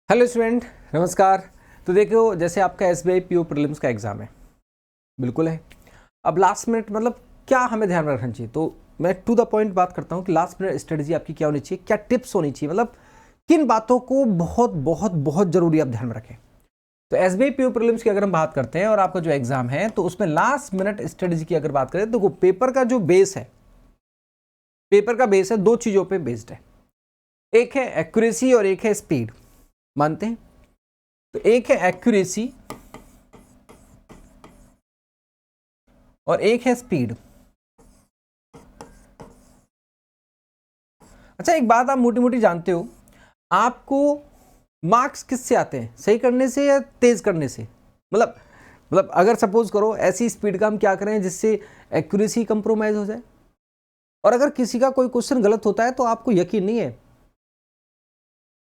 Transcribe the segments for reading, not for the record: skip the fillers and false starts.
Hello student, नमस्कार। तो देखो, जैसे आपका एसबीआई पीओ प्रीलिम्स का एग्ज़ाम है, बिल्कुल है। अब लास्ट मिनट मतलब क्या हमें ध्यान रखना चाहिए, तो मैं टू द पॉइंट बात करता हूँ कि लास्ट मिनट स्ट्रेटजी आपकी क्या होनी चाहिए, क्या टिप्स होनी चाहिए, मतलब किन बातों को बहुत बहुत बहुत ज़रूरी आप ध्यान में रखें। तो एसबीआई पीओ प्रीलिम्स की अगर हम बात करते हैं और आपका जो एग्ज़ाम है, तो उसमें लास्ट मिनट स्ट्रेटजी की अगर बात करें तो पेपर का जो बेस है, पेपर का बेस है दो चीज़ों पर बेस्ड है। एक है एक्यूरेसी और एक है स्पीड। मानते हैं? तो एक है एक्यूरेसी और एक है स्पीड। अच्छा, एक बात आप मोटी मोटी जानते हो, आपको मार्क्स किससे आते हैं, सही करने से या तेज करने से? मतलब अगर सपोज करो ऐसी स्पीड का हम क्या करें जिससे एक्यूरेसी कंप्रोमाइज हो जाए। और अगर किसी का कोई क्वेश्चन गलत होता है तो आपको यकीन नहीं है,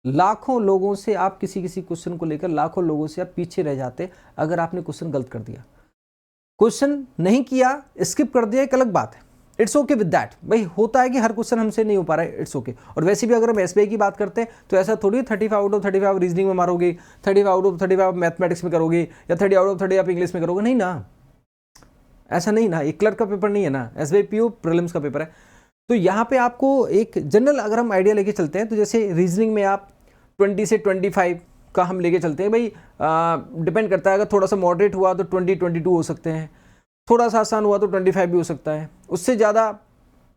लाखों लोगों से आप किसी क्वेश्चन को लेकर लाखों लोगों से आप पीछे रह जाते अगर आपने क्वेश्चन गलत कर दिया। क्वेश्चन नहीं किया, स्किप कर दिया, एक अलग बात है, इट्स ओके विद दैट। भाई होता है कि हर क्वेश्चन हमसे नहीं हो पा रहा है, इट्स ओके। और वैसे भी अगर हम एसबीआई की बात करते हैं तो ऐसा थोड़ी 35 आउट ऑफ 35 रीजनिंग में मारोगे, 35 आउट ऑफ 35 मैथमेटिक्स में करोगे, या 30 आउट ऑफ 30 आप इंग्लिश में करोगे, नहीं ना, ऐसा नहीं ना। एक क्लर्क का पेपर नहीं है ना, एसबीआई पीओ प्रीलिम्स का पेपर है। तो यहाँ पे आपको एक जनरल अगर हम आइडिया लेके चलते हैं, तो जैसे रीजनिंग में आप 20 से 25 का हम लेके चलते हैं। भाई डिपेंड करता है, अगर थोड़ा सा मॉडरेट हुआ तो 20-22 हो सकते हैं, थोड़ा सा आसान हुआ तो 25 भी हो सकता है, उससे ज़्यादा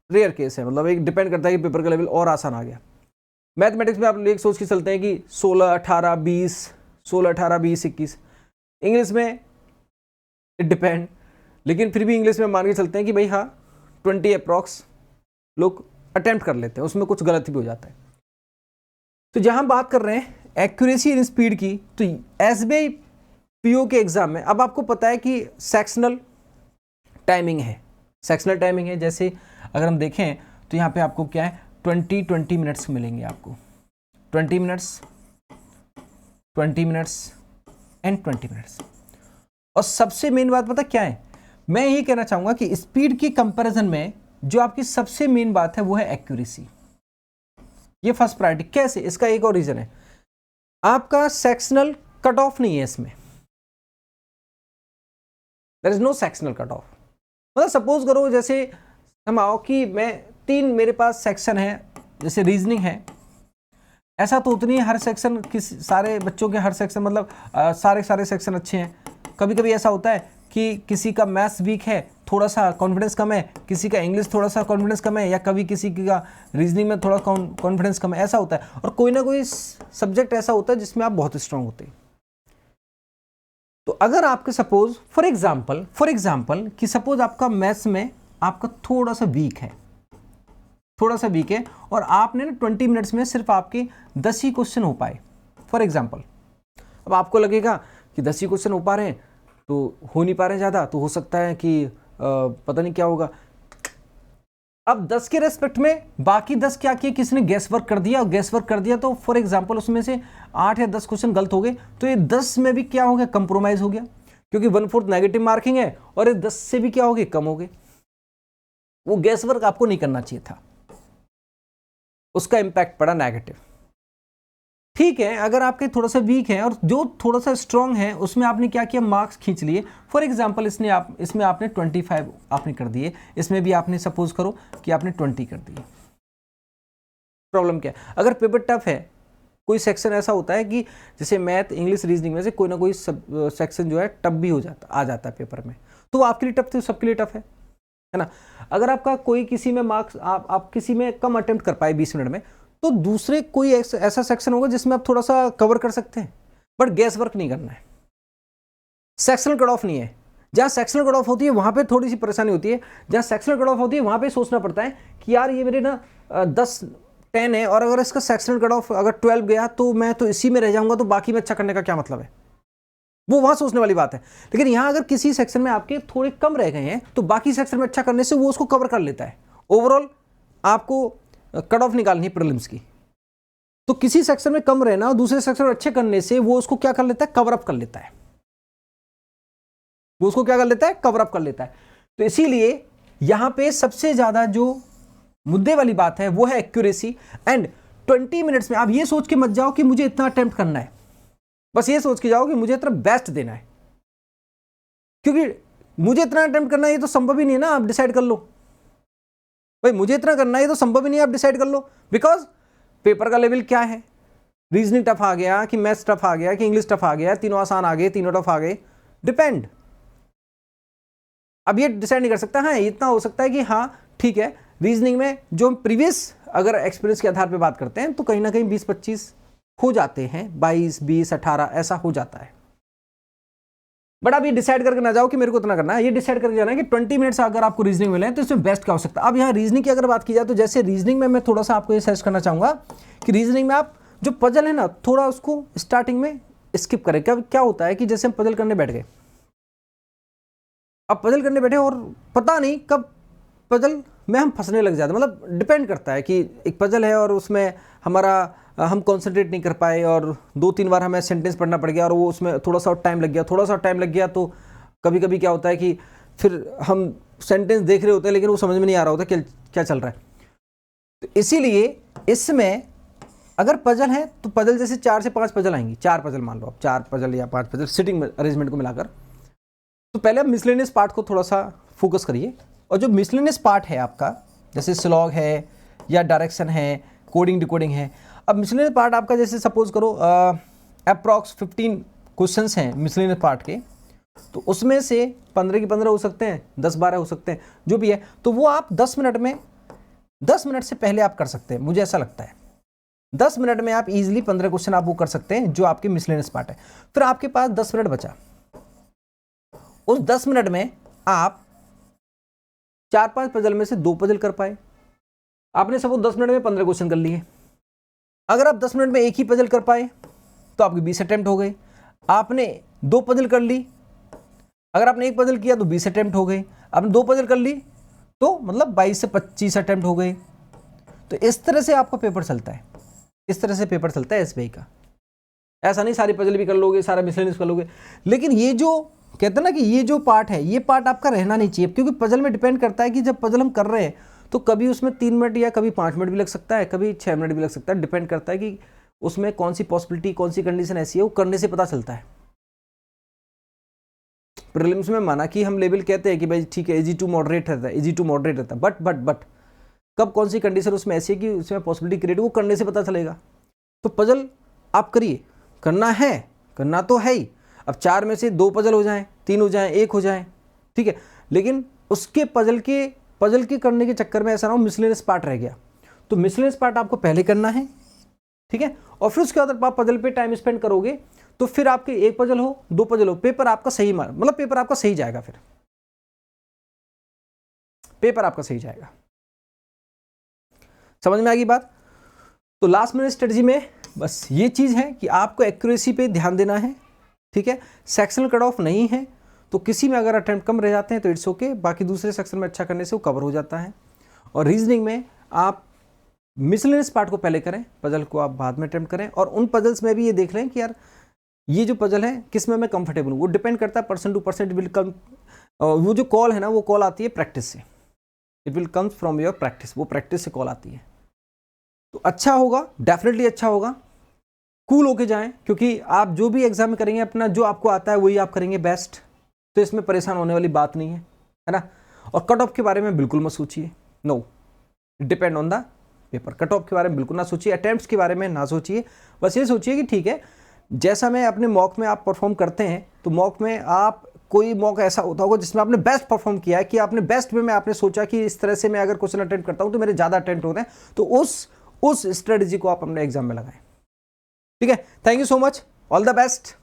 रेयर केस है। मतलब एक डिपेंड करता है कि पेपर का लेवल और आसान आ गया। मैथमेटिक्स में आप एक सोच के चलते हैं कि 16, 18, 20, 16, 18, 20, 21। इंग्लिश में इट डिपेंड, लेकिन फिर भी इंग्लिश में मान के चलते हैं कि भाई हाँ 20 अप्रॉक्स लोग अटेम्प्ट कर लेते हैं, उसमें कुछ गलत भी हो जाता है। तो जहाँ बात कर रहे हैं एक्यूरेसी इन स्पीड की, तो एसबीआई पीओ के एग्जाम में अब आपको पता है कि सेक्शनल टाइमिंग है। सेक्शनल टाइमिंग है, जैसे अगर हम देखें तो यहाँ पे आपको क्या है, 20 मिनट्स मिलेंगे आपको, 20 मिनट्स, 20 मिनट्स एंड 20 मिनट्स। और सबसे मेन बात पता क्या है, मैं ये कहना चाहूँगा कि स्पीड की कंपैरिजन में जो आपकी सबसे मेन बात है वो है एक्यूरेसी। ये फर्स्ट प्रायोरिटी। कैसे? इसका एक और रीजन है, आपका सेक्शनल कट ऑफ नहीं है इसमें, there is no sectional cut off. मतलब सपोज करो जैसे हम आओ कि मैं 3 मेरे पास सेक्शन है, जैसे रीजनिंग है, ऐसा तो उतनी हर सेक्शन किस सारे बच्चों के हर सेक्शन मतलब सारे सेक्शन अच्छे हैं। कभी कभी ऐसा होता है कि किसी का मैथ्स वीक है, थोड़ा सा कॉन्फिडेंस कम है, किसी का इंग्लिश थोड़ा सा कॉन्फिडेंस कम है, या कभी किसी का रीजनिंग में थोड़ा कॉन्फिडेंस कम है, ऐसा होता है। और कोई ना कोई सब्जेक्ट ऐसा होता है जिसमें आप बहुत स्ट्रांग होते हैं। तो अगर आपके सपोज फॉर एग्जाम्पल कि सपोज आपका मैथ्स में आपका थोड़ा सा वीक है और आपने ना 20 मिनट्स में सिर्फ आपके 10 ही क्वेश्चन हो पाए फॉर एग्जाम्पल। अब आपको लगेगा कि 10 ही क्वेश्चन हो पा रहे हैं तो हो नहीं पा रहे ज़्यादा, तो हो सकता है कि पता नहीं क्या होगा। अब 10 के रेस्पेक्ट में बाकी 10 क्या किए, किसी ने गैस वर्क कर दिया, और गैस वर्क कर दिया तो फॉर एग्जांपल उसमें से 8 या 10 क्वेश्चन गलत हो गए, तो ये 10 में भी क्या हो गया, कंप्रोमाइज हो गया, क्योंकि 1/4 नेगेटिव मार्किंग है, और ये 10 से भी क्या हो गए, कम हो गए। वो गैस वर्क आपको नहीं करना चाहिए था, उसका इंपैक्ट पड़ा नेगेटिव। ठीक है, अगर आपके थोड़ा सा वीक है और जो थोड़ा सा स्ट्रांग है उसमें आपने क्या किया, मार्क्स खींच लिए। फॉर एग्जांपल इसमें आपने 25 आपने कर दिए, इसमें भी आपने सपोज करो कि आपने 20 कर दिए। प्रॉब्लम क्या है, अगर पेपर टफ है, कोई सेक्शन ऐसा होता है कि जैसे मैथ, इंग्लिश, रीजनिंग में से कोई ना कोई सेक्शन जो है टफ भी आ जाता है पेपर में, तो वो आपके लिए टफ थे, सबके लिए टफ है ना। अगर आपका कोई किसी में मार्क्स आप किसी में कम अटेम्प्ट कर पाए 20 मिनट में, तो दूसरे कोई ऐसा सेक्शन होगा जिसमें आप थोड़ा सा कवर कर सकते हैं, बट गैस वर्क नहीं करना है। सेक्शनल कट ऑफ नहीं है, जहां सेक्शनल कट ऑफ होती है वहां पे थोड़ी सी परेशानी होती है। जहां सेक्शनल कट ऑफ होती है वहां पे सोचना पड़ता है कि यार ये मेरे ना 10-10 है, और अगर इसका सेक्शनल कट ऑफ अगर 12 गया तो मैं तो इसी में रह जाऊंगा, तो बाकी में अच्छा करने का क्या मतलब है, वो वहां सोचने वाली बात है। लेकिन यहां अगर किसी सेक्शन में आपके थोड़े कम रह गए हैं तो बाकी सेक्शन में अच्छा करने से वो उसको कवर कर लेता है। ओवरऑल आपको कट ऑफ निकालनी है प्रीलिम्स की, तो किसी सेक्शन में कम रहना और दूसरे सेक्शन में अच्छे करने से वो उसको क्या कर लेता है, कवर अप कर लेता है, वो उसको क्या कर लेता है, कवर अप कर लेता है। तो इसीलिए यहां पे सबसे ज्यादा जो मुद्दे वाली बात है वो है एक्यूरेसी। एंड 20 मिनट्स में आप ये सोच के मत जाओ कि मुझे इतना अटेम्प्ट करना है, बस ये सोच के जाओ कि मुझे इतना बेस्ट देना है, क्योंकि मुझे इतना अटेम्प्ट करना है ये तो संभव ही नहीं है ना, आप डिसाइड कर लो भाई, मुझे इतना करना है ये तो संभव ही नहीं है, आप डिसाइड कर लो। बिकॉज पेपर का लेवल क्या है, रीजनिंग टफ आ गया कि मैथ्स टफ आ गया कि इंग्लिश टफ आ गया, तीनों आसान आ गए तीनों टफ आ गए, डिपेंड। अब ये डिसाइड नहीं कर सकता। हाँ इतना हो सकता है कि हाँ ठीक है, रीजनिंग में जो प्रीवियस अगर एक्सपीरियंस के आधार पे बात करते हैं तो कहीं ना कहीं 20-25 हो जाते हैं, 22, 20, 18 ऐसा हो जाता है। बट आप ये डिसाइड करके ना जाओ कि मेरे को इतना करना है, ये डिसाइड करके जाना है कि 20 मिनट्स अगर आपको रीजनिंग मिले तो इसमें बेस्ट क्या हो सकता है। अब यहाँ रीजनिंग की अगर बात की जाए तो जैसे रीजनिंग में मैं थोड़ा सा आपको ये सजेस्ट करना चाहूंगा कि रीजनिंग में आप जो पजल है ना थोड़ा उसको स्टार्टिंग में स्किप करें। क्या होता है कि जैसे हम पजल करने बैठ गए, अब पजल करने बैठे और पता नहीं कब पजल में हम फंसने लग जाते, मतलब डिपेंड करता है कि एक पजल है और उसमें हम कंसंट्रेट नहीं कर पाए और 2-3 बार हमें सेंटेंस पढ़ना पड़ गया और वो उसमें थोड़ा सा टाइम लग गया तो कभी कभी क्या होता है कि फिर हम सेंटेंस देख रहे होते हैं लेकिन वो समझ में नहीं आ रहा होता क्या चल रहा है। तो इसीलिए इसमें अगर पजल है तो पजल जैसे 4 से 5 पजल आएंगी, 4 पजल मान लो आप, 4 पजल या 5 पजल सिटिंग अरेंजमेंट को मिलाकर, तो पहले आप मिसलेनियस पार्ट को थोड़ा सा फोकस करिए। और जो मिसलेनियस पार्ट है आपका जैसे स्लॉग है या डायरेक्शन है, कोडिंग डिकोडिंग है, अब मिसलेनियस पार्ट आपका जैसे सपोज करो अप्रॉक्स 15 क्वेश्चंस हैं मिसलेनियस पार्ट के, तो उसमें से 15 के 15 हो सकते हैं, 10-12 हो सकते हैं, जो भी है, तो वो आप 10 मिनट से पहले आप कर सकते हैं। मुझे ऐसा लगता है 10 मिनट में आप इजीली 15 क्वेश्चन आप वो कर सकते हैं जो आपके मिसलेनियस पार्ट है। फिर आपके पास 10 मिनट बचा, उस 10 मिनट में आप 4-5 पजल में से 2 पजल कर पाए, आपने सब 10 मिनट में 15 क्वेश्चन कर लिए। अगर आप 10 मिनट में एक ही पजल कर पाए तो आपके 20 अटेम्प्ट हो गए। आपने 2 पजल कर ली, अगर आपने एक पजल किया तो 20 अटेम्प्ट हो गए। आपने 2 पजल कर ली तो मतलब 22 से 25 अटेम्प्ट हो गए। तो इस तरह से आपका पेपर चलता है, इस तरह से पेपर चलता है एसबीआई का। ऐसा नहीं सारी पजल भी कर लोगे, सारा मिसलेनियस कर लोगे, लेकिन ये जो कहते हैं ना कि ये जो पार्ट है ये पार्ट आपका रहना नहीं चाहिए, क्योंकि पजल में डिपेंड करता है कि जब पजल हम कर रहे हैं तो कभी उसमें 3 मिनट या कभी 5 मिनट भी लग सकता है, कभी 6 मिनट भी लग सकता है, डिपेंड करता है कि उसमें कौन सी पॉसिबिलिटी, कौन सी कंडीशन ऐसी है, वो करने से पता चलता है। प्रीलिम्स में माना कि हम लेवल कहते हैं कि भाई ठीक है इजी टू मॉडरेट रहता है, इजी टू मॉडरेट रहता है, बट कब कौन सी कंडीशन उसमें ऐसी है कि उसमें पॉसिबिलिटी क्रिएट, वो करने से पता चलेगा। तो पजल आप करिए, करना तो है ही। अब 4 में से 2 पजल हो जाएं, 3 हो जाएं, 1 हो जाएं, ठीक है, लेकिन उसके पजल के करने के चक्कर में ऐसा ना हो मिसलेनियस पार्ट रह गया। तो मिसलेनियस पार्ट आपको पहले करना है, ठीक है, और फिर उसके बाद आप पजल पे टाइम स्पेंड करोगे तो फिर आपके 1 पजल हो 2 पजल हो, पेपर आपका सही मतलब पेपर आपका सही जाएगा, फिर पेपर आपका सही जाएगा। समझ में आ गई बात? तो लास्ट मिनट स्ट्रेटजी में बस ये चीज है कि आपको एक्यूरेसी पे ध्यान देना है, ठीक है। सेक्शनल कट ऑफ नहीं है तो किसी में अगर अटेम्प्ट कम रह जाते हैं तो इट्स ओके, बाकी दूसरे सेक्शन में अच्छा करने से वो कवर हो जाता है। और रीजनिंग में आप मिसलेनियस पार्ट को पहले करें, पजल को आप बाद में अटेम्प्ट करें, और उन पजल्स में भी ये देख लें कि यार ये जो पजल है किस में मैं कंफर्टेबल हूँ। वो डिपेंड करता है person to person, will come, वो जो कॉल है ना वो कॉल आती है प्रैक्टिस से, it will comes from your practice, वो प्रैक्टिस से कॉल आती है। तो अच्छा होगा, डेफिनेटली अच्छा होगा, कूल होके जाएं, क्योंकि आप जो भी एग्जाम में करेंगे अपना जो आपको आता है वही आप करेंगे बेस्ट, तो इसमें परेशान होने वाली बात नहीं है ना। और कट ऑफ के बारे में बिल्कुल मत सोचिए, no, depend on the paper. Cut off के बारे में बिल्कुल ना सोचिए, अटेम्प्ट्स के बारे में ना सोचिए, बस ये सोचिए कि ठीक है जैसा मैं अपने मॉक में आप परफॉर्म करते हैं तो मॉक में आप कोई मॉक ऐसा होता होगा जिसमें आपने बेस्ट परफॉर्म किया है, कि आपने बेस्ट वे में आपने सोचा कि इस तरह से मैं अगर क्वेश्चन अटेम्प्ट करता हूं तो मेरे ज़्यादा अटेम्प्ट होते हैं, तो उस स्ट्रेटजी को आप अपने एग्जाम में लगाएं, ठीक है। Thank you so much, all the best.